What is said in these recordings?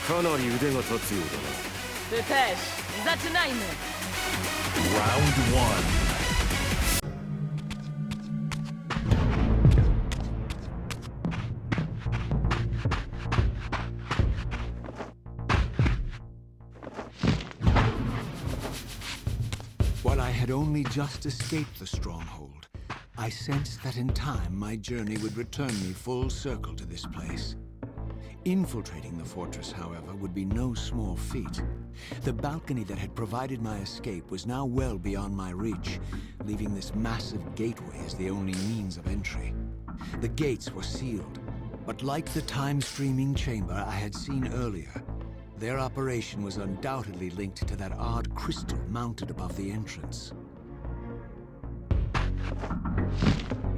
かなり腕が立つようだな。Ty też. Zaczynajmy! Round one. While I had only just escaped the stronghold, I sensed that in time my journey would return me full circle to this place. Infiltrating the fortress, however, would be no small feat. The balcony that had provided my escape was now well beyond my reach, leaving this massive gateway as the only means of entry. The gates were sealed, but like the time-streaming chamber I had seen earlier, their operation was undoubtedly linked to that odd crystal mounted above the entrance.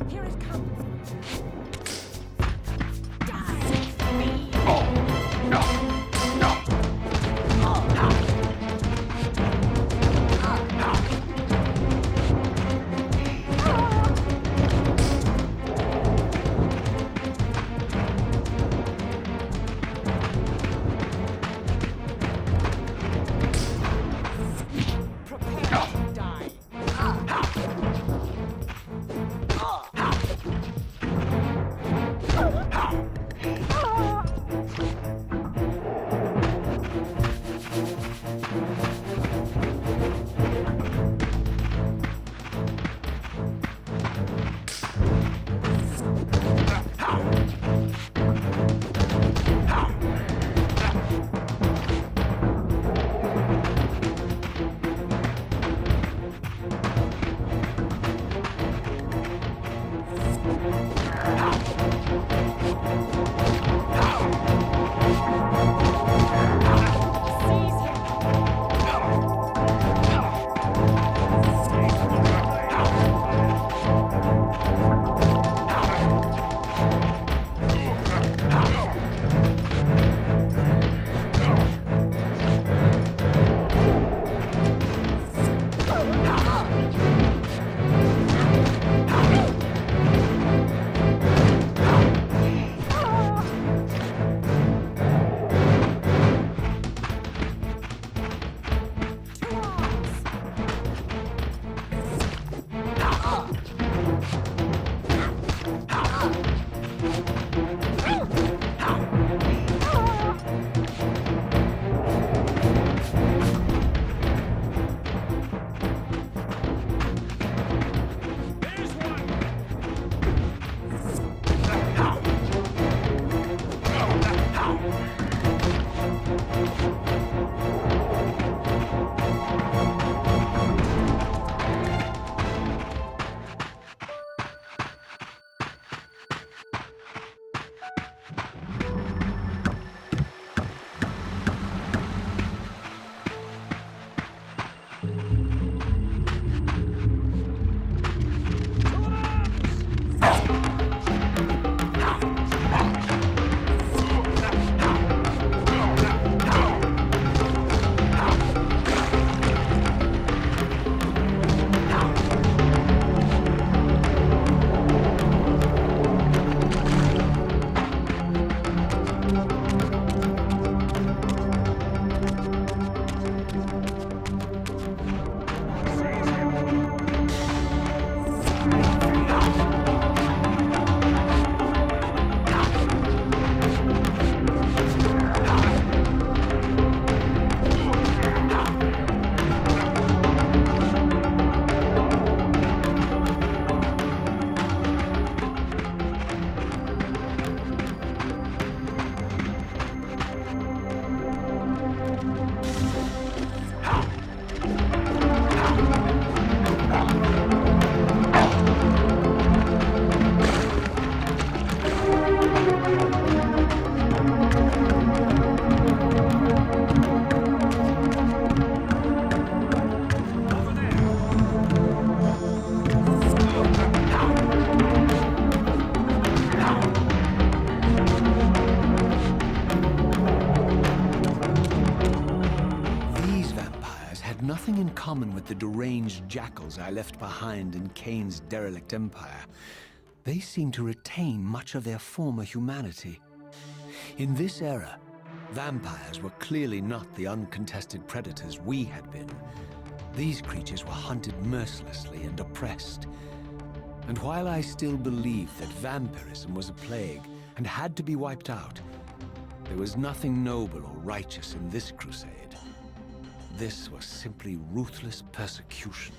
Here it comes. nothing in common with the deranged jackals I left behind in Kane's derelict empire. They seem to retain much of their former humanity. In this era, Vampires were clearly not the uncontested predators we had been. These creatures were hunted mercilessly and oppressed. And while I still believed that vampirism was a plague and had to be wiped out, there was nothing noble or righteous in this crusade. This was simply ruthless persecution.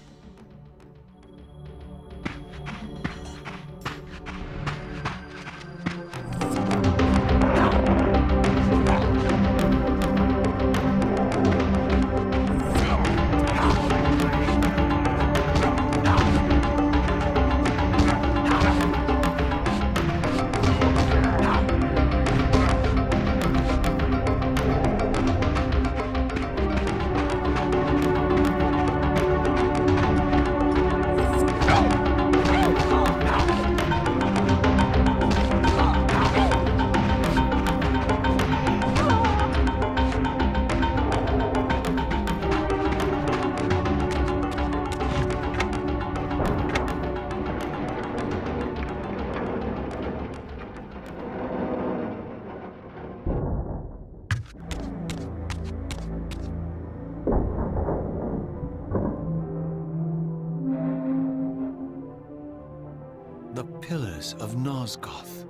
The pillars of Nosgoth,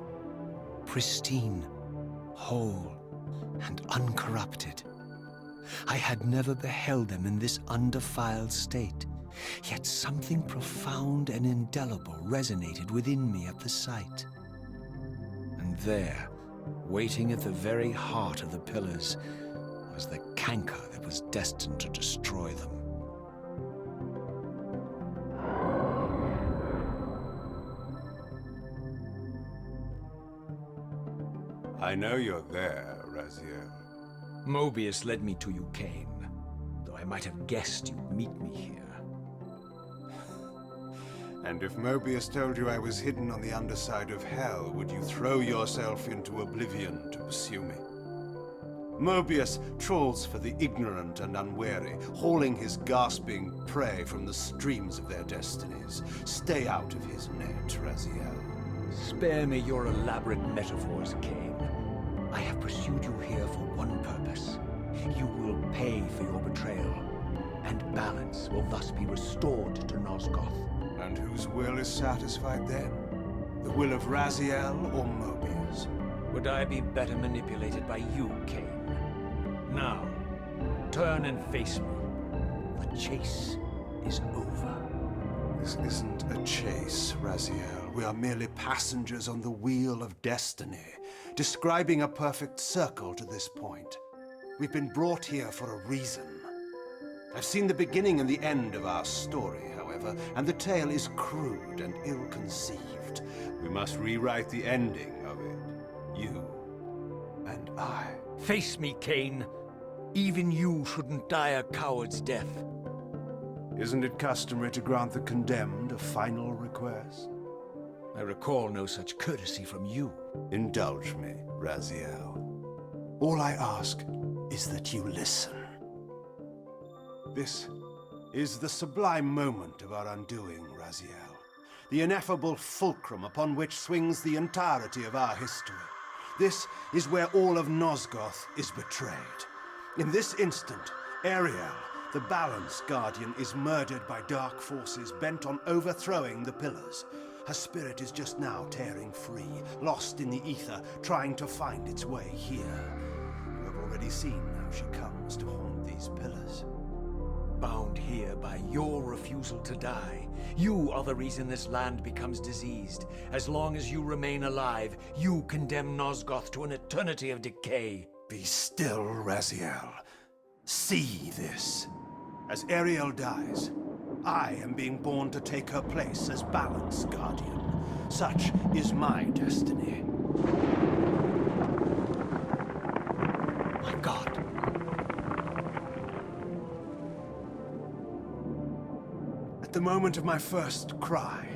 pristine, whole, and uncorrupted. I had never beheld them in this undefiled state, yet something profound and indelible resonated within me at the sight. And there, waiting at the very heart of the pillars, was the canker that was destined to destroy them. I know you're there, Raziel. Mobius led me to you, Cain, though I might have guessed you'd meet me here. And if Mobius told you I was hidden on the underside of hell, would you throw yourself into oblivion to pursue me? Mobius trawls for the ignorant and unwary, hauling his gasping prey from the streams of their destinies. Stay out of his net, Raziel. Spare me your elaborate metaphors, Cain. I have pursued you here for one purpose. You will pay for your betrayal, and balance will thus be restored to Nosgoth. And whose will is satisfied then? The will of Raziel or Mobius? Would I be better manipulated by you, Cain? Now, turn and face me. The chase is over. This isn't a chase, Raziel. We are merely passengers on the wheel of destiny, describing a perfect circle to this point. We've been brought here for a reason. I've seen the beginning and the end of our story, however, and the tale is crude and ill-conceived. We must rewrite the ending of it. You and I. Face me, Cain. Even you shouldn't die a coward's death. Isn't it customary to grant the condemned a final request? I recall no such courtesy from you. Indulge me, Raziel. All I ask is that you listen. This is the sublime moment of our undoing, Raziel. The ineffable fulcrum upon which swings the entirety of our history. This is where all of Nosgoth is betrayed. In this instant, Ariel, the Balance Guardian, is murdered by dark forces bent on overthrowing the pillars. Her spirit is just now tearing free, lost in the ether, trying to find its way here. You have already seen how she comes to haunt these pillars. Bound here by your refusal to die. You are the reason this land becomes diseased. As long as you remain alive, you condemn Nosgoth to an eternity of decay. Be still, Raziel. See this. As Ariel dies, I am being born to take her place as Balance Guardian. Such is my destiny. My God. At the moment of my first cry,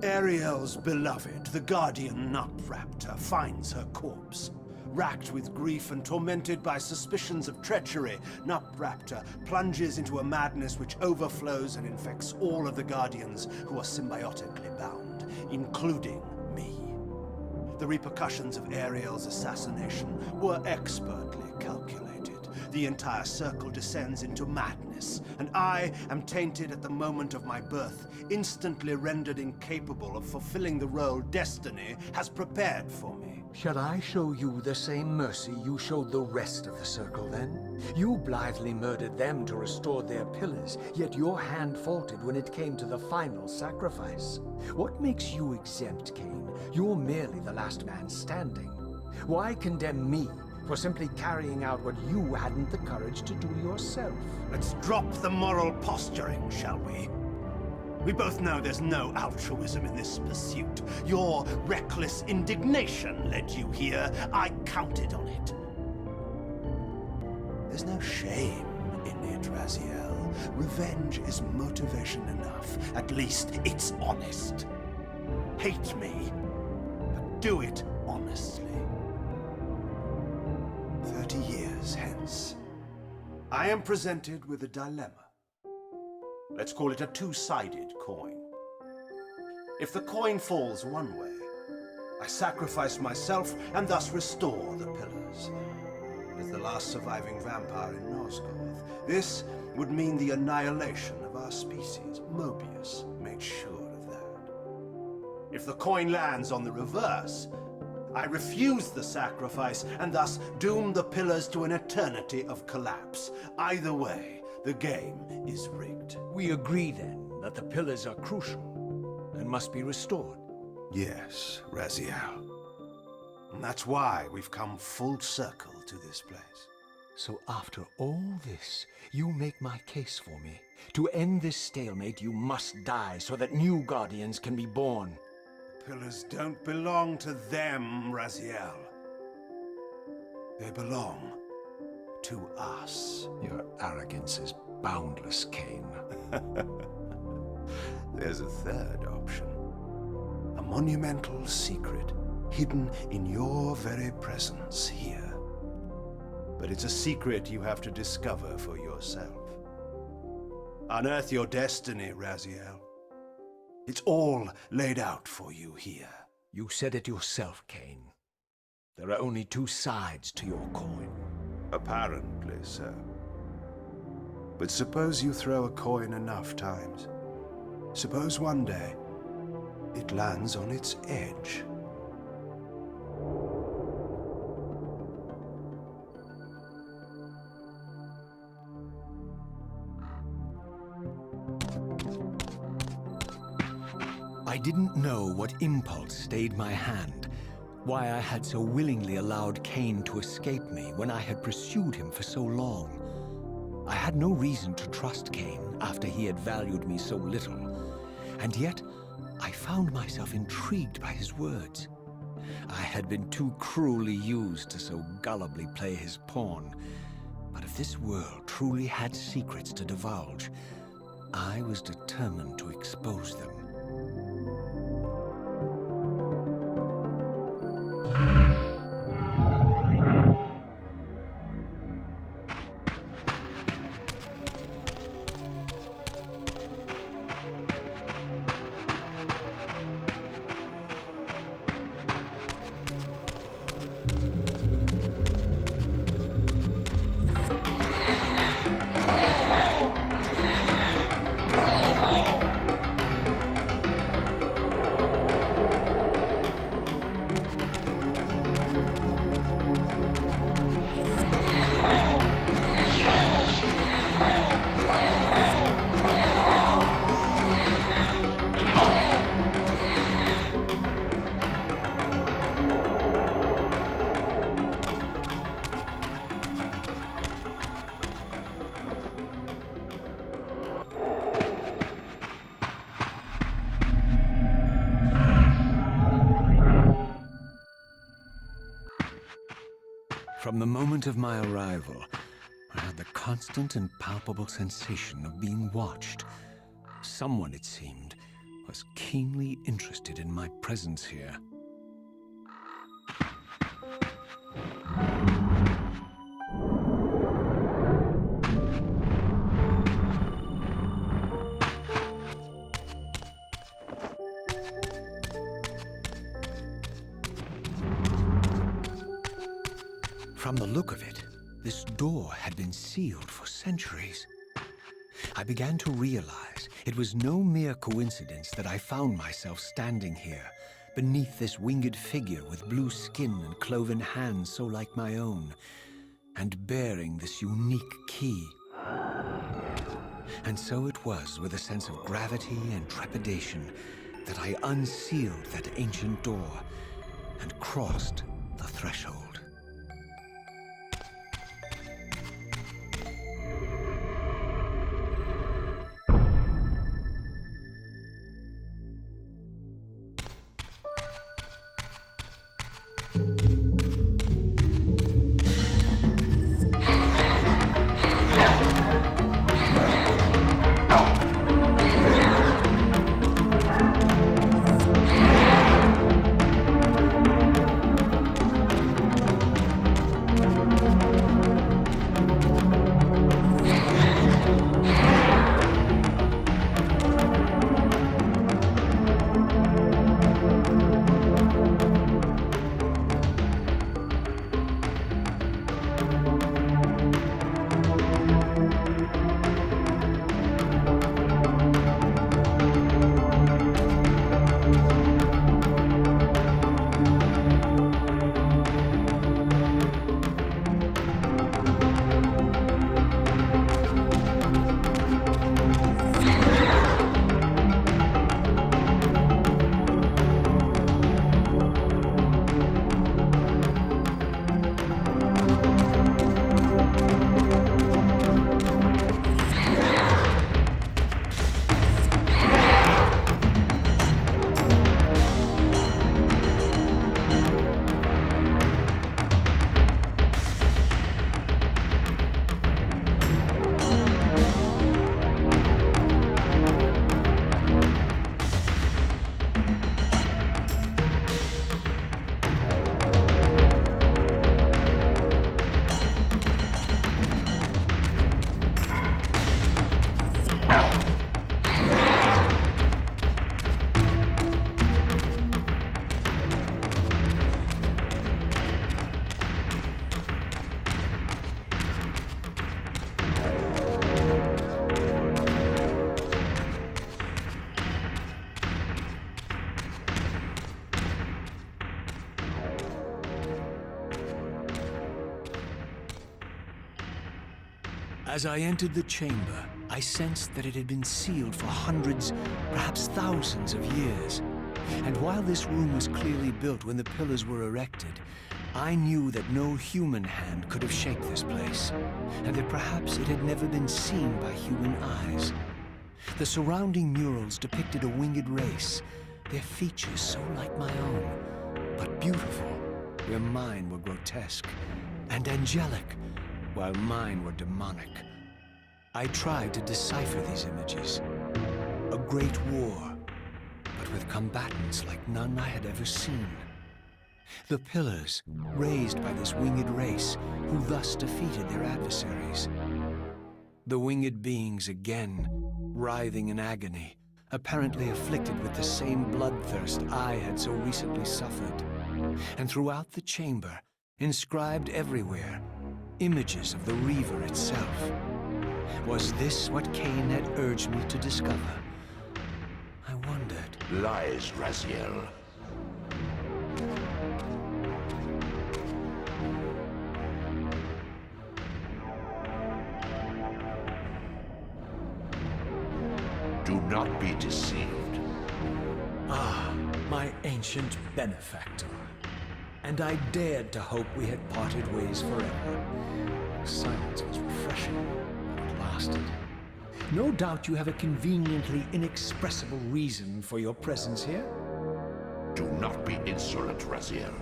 Ariel's beloved, the Guardian Nupraptor, finds her corpse. Racked with grief and tormented by suspicions of treachery, Nupraptor plunges into a madness which overflows and infects all of the Guardians who are symbiotically bound, including me. The repercussions of Ariel's assassination were expertly calculated. The entire circle descends into madness, and I am tainted at the moment of my birth, instantly rendered incapable of fulfilling the role destiny has prepared for me. Shall I show you the same mercy you showed the rest of the circle, then? You blithely murdered them to restore their pillars, yet your hand faltered when it came to the final sacrifice. What makes you exempt, Cain? You're merely the last man standing. Why condemn me for simply carrying out what you hadn't the courage to do yourself? Let's drop the moral posturing, shall we? We both know there's no altruism in this pursuit. Your reckless indignation led you here. I counted on it. There's no shame in it, Raziel. Revenge is motivation enough. At least it's honest. Hate me, but do it honestly. 30 years hence, I am presented with a dilemma. Let's call it a two-sided coin. If the coin falls one way, I sacrifice myself and thus restore the pillars. As the last surviving vampire in Nosgoth, this would mean the annihilation of our species. Mobius made sure of that. If the coin lands on the reverse, I refuse the sacrifice and thus doom the pillars to an eternity of collapse. Either way, the game is rigged. We agree, then, that the pillars are crucial and must be restored. Yes, Raziel. And that's why we've come full circle to this place. So after all this, you make my case for me. To end this stalemate, you must die so that new Guardians can be born. Pillars don't belong to them, Raziel. They belong to us. Your arrogance is boundless, Cain. There's a third option. A monumental secret hidden in your very presence here. But it's a secret you have to discover for yourself. Unearth your destiny, Raziel. It's all laid out for you here. You said it yourself, Cain. There are only two sides to your coin. Apparently so. But suppose you throw a coin enough times. Suppose one day it lands on its edge. I didn't know what impulse stayed my hand, why I had so willingly allowed Cain to escape me when I had pursued him for so long. I had no reason to trust Cain after he had valued me so little, and yet I found myself intrigued by his words. I had been too cruelly used to so gullibly play his pawn, but if this world truly had secrets to divulge, I was determined to expose them. From the moment of my arrival, I had the constant and palpable sensation of being watched. Someone, it seemed, was keenly interested in my presence here. From the look of it, this door had been sealed for centuries. I began to realize it was no mere coincidence that I found myself standing here, beneath this winged figure with blue skin and cloven hands so like my own, and bearing this unique key. And so it was with a sense of gravity and trepidation that I unsealed that ancient door and crossed the threshold. As I entered the chamber, I sensed that it had been sealed for hundreds, perhaps thousands of years. And while this room was clearly built when the pillars were erected, I knew that no human hand could have shaped this place, and that perhaps it had never been seen by human eyes. The surrounding murals depicted a winged race, their features so like my own, but beautiful, where mine were grotesque, and angelic, while mine were demonic. I tried to decipher these images. A great war, but with combatants like none I had ever seen. The pillars, raised by this winged race, who thus defeated their adversaries. The winged beings again, writhing in agony, apparently afflicted with the same bloodthirst I had so recently suffered. And throughout the chamber, inscribed everywhere, images of the Reaver itself. Was this what Cain had urged me to discover? I wondered. Lies, Raziel. Do not be deceived. Ah, my ancient benefactor. And I dared to hope we had parted ways forever. Silence was refreshing, but it lasted. No doubt you have a conveniently inexpressible reason for your presence here. Do not be insolent, Raziel.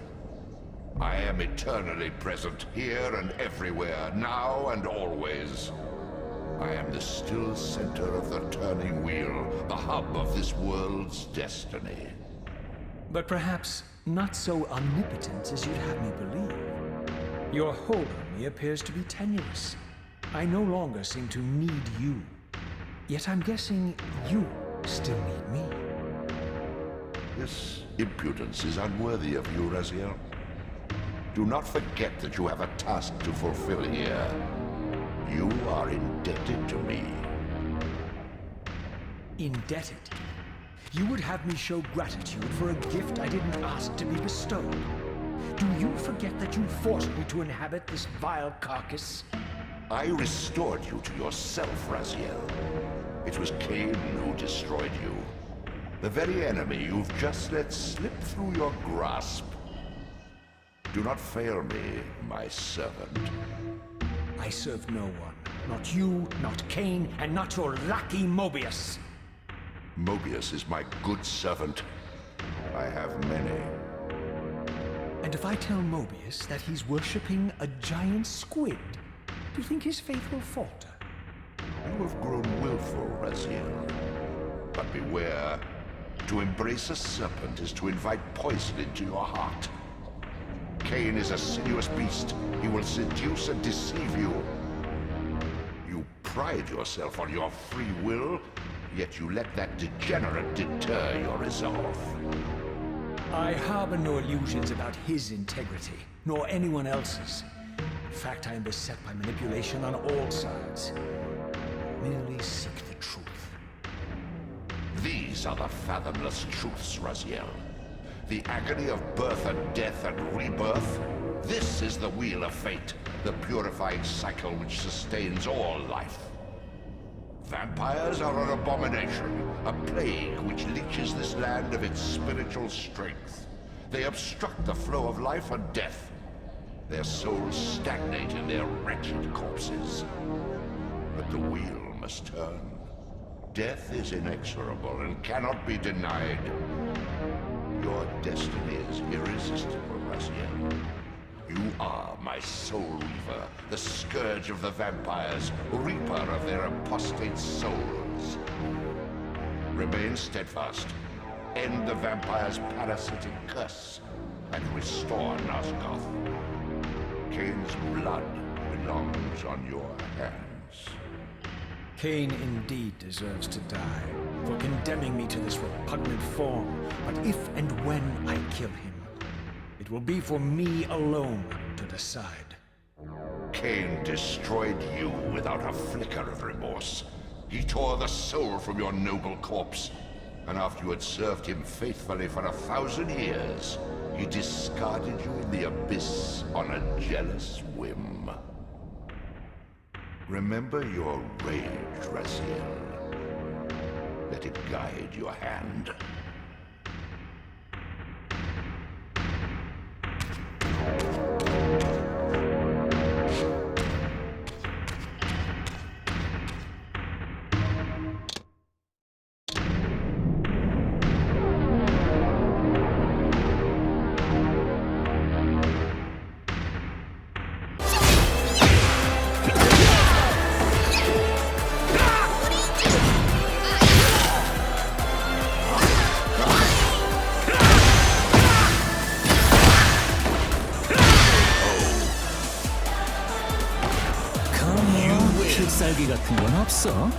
I am eternally present here and everywhere, now and always. I am the still center of the turning wheel, the hub of this world's destiny. But perhaps not so omnipotent as you'd have me believe. Your hold on me appears to be tenuous. I no longer seem to need you. Yet I'm guessing you still need me. This impudence is unworthy of you, Raziel. Do not forget that you have a task to fulfill here. You are indebted to me. Indebted? You would have me show gratitude for a gift I didn't ask to be bestowed. Do you forget that you forced me to inhabit this vile carcass? I restored you to yourself, Raziel. It was Cain who destroyed you. The very enemy you've just let slip through your grasp. Do not fail me, my servant. I serve no one. Not you, not Cain, and not your lackey Mobius. Mobius is my good servant. I have many. And if I tell Mobius that he's worshipping a giant squid, do you think his faith will falter? You have grown willful, Raziel. But beware. To embrace a serpent is to invite poison into your heart. Cain is a sinuous beast. He will seduce and deceive you. You pride yourself on your free will, yet you let that degenerate deter your resolve. I harbor no illusions about his integrity, nor anyone else's. In fact, I am beset by manipulation on all sides. I merely seek the truth. These are the fathomless truths, Raziel. The agony of birth and death and rebirth. This is the wheel of fate, the purifying cycle which sustains all life. Vampires are an abomination, a plague which leeches this land of its spiritual strength. They obstruct the flow of life and death. Their souls stagnate in their wretched corpses. But the wheel must turn. Death is inexorable and cannot be denied. Your destiny is irresistible, Raziel. You are my Soul Reaver, the scourge of the vampires, reaper of their apostate souls. Remain steadfast. End the vampire's parasitic curse, and restore Nosgoth. Cain's blood belongs on your hands. Cain indeed deserves to die for condemning me to this repugnant form. But if and when I kill him, it will be for me alone to decide. Cain destroyed you without a flicker of remorse. He tore the soul from your noble corpse. And after you had served him faithfully for 1,000 years, he discarded you in the abyss on a jealous whim. Remember your rage, Raziel. Let it guide your hand. 필살기 같은 건 없어?